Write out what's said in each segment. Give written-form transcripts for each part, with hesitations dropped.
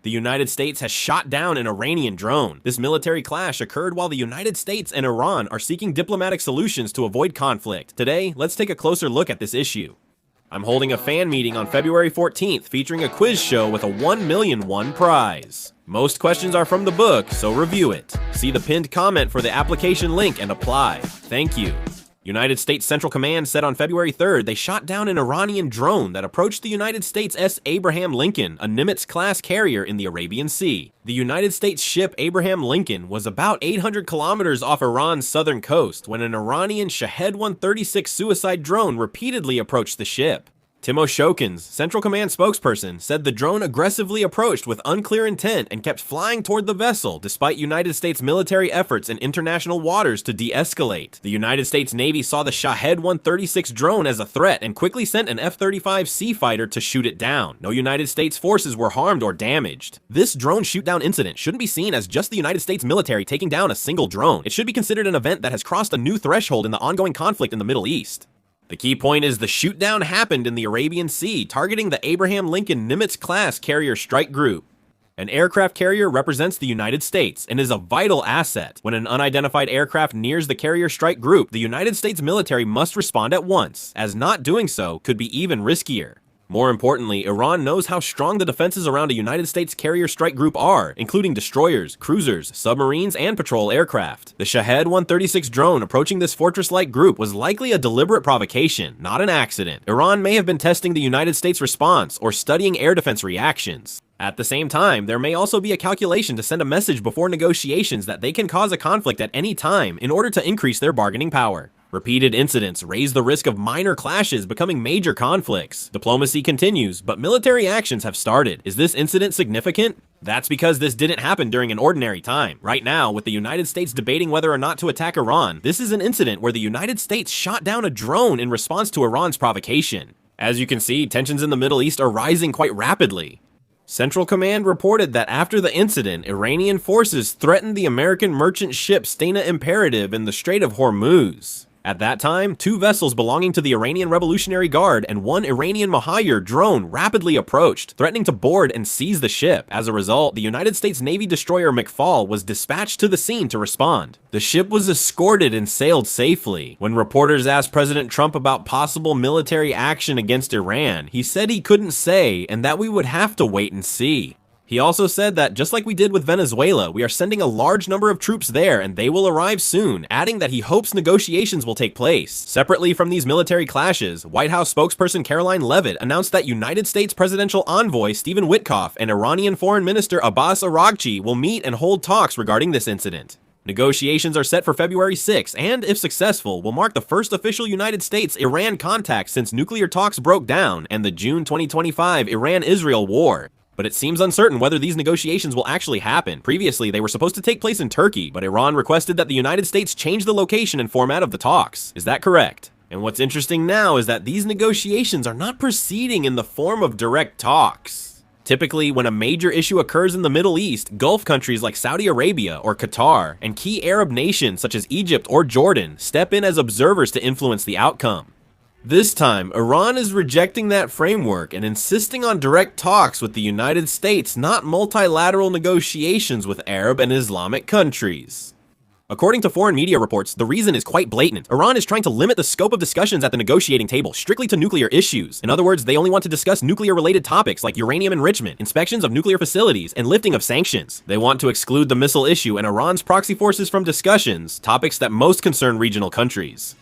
The United States has shot down an Iranian drone. This military clash occurred while the United States and Iran are seeking diplomatic solutions to avoid conflict. Today, let's take a closer look at this issue. I'm holding a fan meeting on February 14th featuring a quiz show with a 1 million won prize. Most questions are from the book, so review it. See the pinned comment for the application link and apply. Thank you. United States Central Command said on February 3rd they shot down an Iranian drone that approached the United States Abraham Lincoln, a Nimitz-class carrier in the Arabian Sea. The United States ship Abraham Lincoln was about 800 kilometers off Iran's southern coast when an Iranian Shahed 136 suicide drone repeatedly approached the ship. Timo Shokins, Central Command spokesperson, said the drone aggressively approached with unclear intent and kept flying toward the vessel despite United States military efforts in international waters to de-escalate. The United States Navy saw the Shahed 136 drone as a threat and quickly sent an F-35C fighter to shoot it down. No United States forces were harmed or damaged. This drone shoot-down incident shouldn't be seen as just the United States military taking down a single drone. It should be considered an event that has crossed a new threshold in the ongoing conflict in the Middle East. The key point is the shoot-down happened in the Arabian Sea, targeting the Abraham Lincoln Nimitz-class carrier strike group. An aircraft carrier represents the United States and is a vital asset. When an unidentified aircraft nears the carrier strike group, the United States military must respond at once, as not doing so could be even riskier. More importantly, Iran knows how strong the defenses around a United States carrier strike group are, including destroyers, cruisers, submarines, and patrol aircraft. The Shahed 136 drone approaching this fortress-like group was likely a deliberate provocation, not an accident. Iran may have been testing the United States response or studying air defense reactions. At the same time, there may also be a calculation to send a message before negotiations that they can cause a conflict at any time in order to increase their bargaining power. Repeated incidents raise the risk of minor clashes becoming major conflicts. Diplomacy continues, but military actions have started. Is this incident significant? That's because this didn't happen during an ordinary time. Right now, with the United States debating whether or not to attack Iran, this is an incident where the United States shot down a drone in response to Iran's provocation. As you can see, tensions in the Middle East are rising quite rapidly. Central Command reported that after the incident, Iranian forces threatened the American merchant ship Stena Imperative in the Strait of Hormuz. At that time, 2 vessels belonging to the Iranian Revolutionary Guard and 1 Iranian Mahayir drone rapidly approached, threatening to board and seize the ship. As a result, the United States Navy destroyer McFall was dispatched to the scene to respond. The ship was escorted and sailed safely. When reporters asked President Trump about possible military action against Iran, he said he couldn't say and that we would have to wait and see. He also said that, just like we did with Venezuela, we are sending a large number of troops there and they will arrive soon, adding that he hopes negotiations will take place. Separately from these military clashes, White House spokesperson Caroline Leavitt announced that United States presidential envoy Stephen Witkoff and Iranian Foreign Minister Abbas Araghchi will meet and hold talks regarding this incident. Negotiations are set for February 6 and, if successful, will mark the first official United States-Iran contact since nuclear talks broke down and the June 2025 Iran-Israel war. But it seems uncertain whether these negotiations will actually happen. Previously, they were supposed to take place in Turkey, but Iran requested that the United States change the location and format of the talks. Is that correct? And what's interesting now is that these negotiations are not proceeding in the form of direct talks. Typically, when a major issue occurs in the Middle East, Gulf countries like Saudi Arabia or Qatar, and key Arab nations such as Egypt or Jordan, step in as observers to influence the outcome. This time, Iran is rejecting that framework and insisting on direct talks with the United States, not multilateral negotiations with Arab and Islamic countries. According to foreign media reports, the reason is quite blatant. Iran is trying to limit the scope of discussions at the negotiating table strictly to nuclear issues. In other words, they only want to discuss nuclear-related topics like uranium enrichment, inspections of nuclear facilities, and lifting of sanctions. They want to exclude the missile issue and Iran's proxy forces from discussions, topics that most concern regional countries.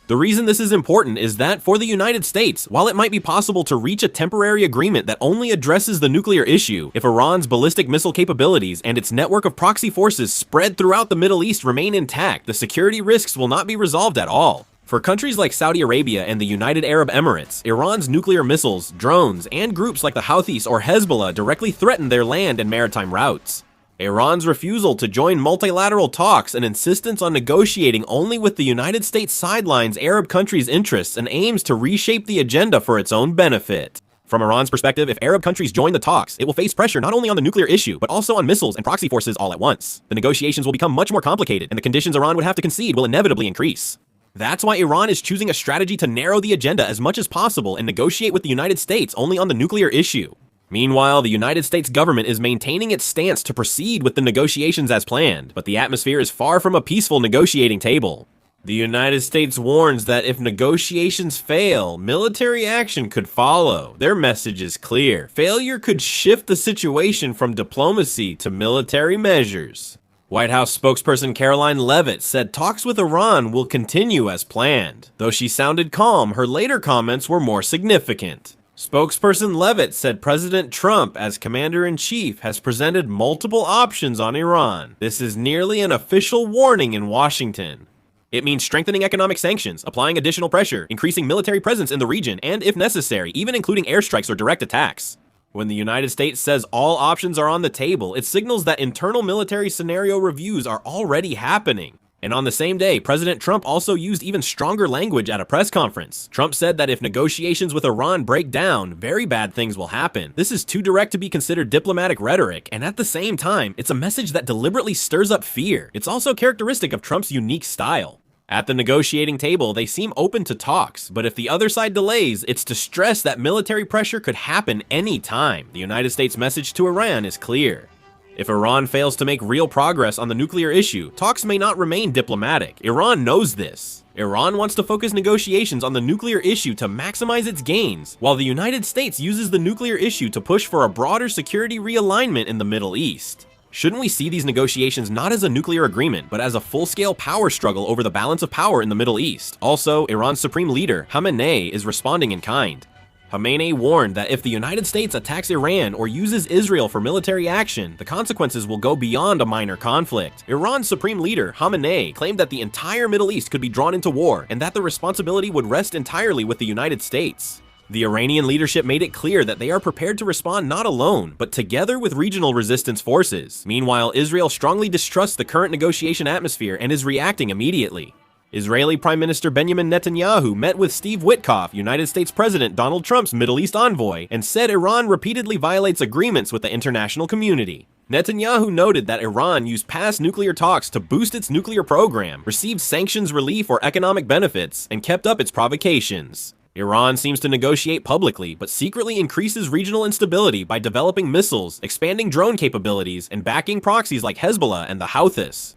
The reason this is important is that, for the United States, while it might be possible to reach a temporary agreement that only addresses the nuclear issue, if Iran's ballistic missile capabilities and its network of proxy forces spread throughout the Middle East remain intact, the security risks will not be resolved at all. For countries like Saudi Arabia and the United Arab Emirates, Iran's nuclear missiles, drones, and groups like the Houthis or Hezbollah directly threaten their land and maritime routes. Iran's refusal to join multilateral talks and insistence on negotiating only with the United States sidelines Arab countries' interests and aims to reshape the agenda for its own benefit. From Iran's perspective, if Arab countries join the talks, it will face pressure not only on the nuclear issue, but also on missiles and proxy forces all at once. The negotiations will become much more complicated, and the conditions Iran would have to concede will inevitably increase. That's why Iran is choosing a strategy to narrow the agenda as much as possible and negotiate with the United States only on the nuclear issue. Meanwhile, the United States government is maintaining its stance to proceed with the negotiations as planned, but the atmosphere is far from a peaceful negotiating table. The United States warns that if negotiations fail, military action could follow. Their message is clear. Failure could shift the situation from diplomacy to military measures. White House spokesperson Caroline Leavitt said talks with Iran will continue as planned. Though she sounded calm, her later comments were more significant. Spokesperson Leavitt said President Trump, as commander-in-chief, has presented multiple options on Iran. This is nearly an official warning in Washington. It means strengthening economic sanctions, applying additional pressure, increasing military presence in the region, and, if necessary, even including airstrikes or direct attacks. When the United States says all options are on the table, it signals that internal military scenario reviews are already happening. And on the same day, President Trump also used even stronger language at a press conference. Trump said that if negotiations with Iran break down, very bad things will happen. This is too direct to be considered diplomatic rhetoric, and at the same time, it's a message that deliberately stirs up fear. It's also characteristic of Trump's unique style. At the negotiating table, they seem open to talks, but if the other side delays, it's to stress that military pressure could happen any time. The United States' message to Iran is clear. If Iran fails to make real progress on the nuclear issue, talks may not remain diplomatic. Iran knows this. Iran wants to focus negotiations on the nuclear issue to maximize its gains, while the United States uses the nuclear issue to push for a broader security realignment in the Middle East. Shouldn't we see these negotiations not as a nuclear agreement, but as a full-scale power struggle over the balance of power in the Middle East? Also, Iran's supreme leader, Khamenei, is responding in kind. Khamenei warned that if the United States attacks Iran or uses Israel for military action, the consequences will go beyond a minor conflict. Iran's supreme leader, Khamenei, claimed that the entire Middle East could be drawn into war and that the responsibility would rest entirely with the United States. The Iranian leadership made it clear that they are prepared to respond not alone, but together with regional resistance forces. Meanwhile, Israel strongly distrusts the current negotiation atmosphere and is reacting immediately. Israeli Prime Minister Benjamin Netanyahu met with Steve Witkoff, United States President Donald Trump's Middle East envoy, and said Iran repeatedly violates agreements with the international community. Netanyahu noted that Iran used past nuclear talks to boost its nuclear program, received sanctions relief or economic benefits, and kept up its provocations. Iran seems to negotiate publicly, but secretly increases regional instability by developing missiles, expanding drone capabilities, and backing proxies like Hezbollah and the Houthis.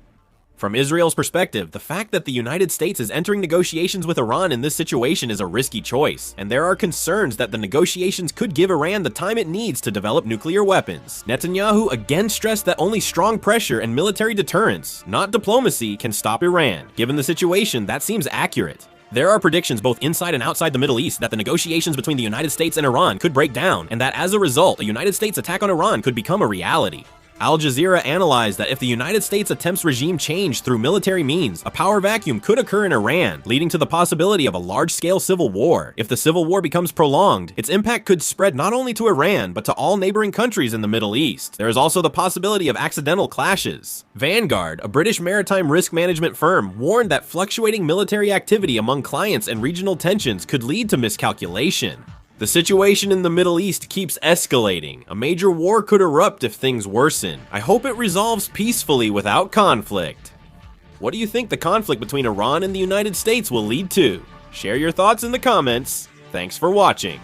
From Israel's perspective, the fact that the United States is entering negotiations with Iran in this situation is a risky choice, and there are concerns that the negotiations could give Iran the time it needs to develop nuclear weapons. Netanyahu again stressed that only strong pressure and military deterrence, not diplomacy, can stop Iran. Given the situation, that seems accurate. There are predictions both inside and outside the Middle East that the negotiations between the United States and Iran could break down, and that as a result, a United States attack on Iran could become a reality. Al Jazeera analyzed that if the United States attempts regime change through military means, a power vacuum could occur in Iran, leading to the possibility of a large-scale civil war. If the civil war becomes prolonged, its impact could spread not only to Iran, but to all neighboring countries in the Middle East. There is also the possibility of accidental clashes. Vanguard, a British maritime risk management firm, warned that fluctuating military activity among clients and regional tensions could lead to miscalculation. The situation in the Middle East keeps escalating. A major war could erupt if things worsen. I hope it resolves peacefully without conflict. What do you think the conflict between Iran and the United States will lead to? Share your thoughts in the comments. Thanks for watching.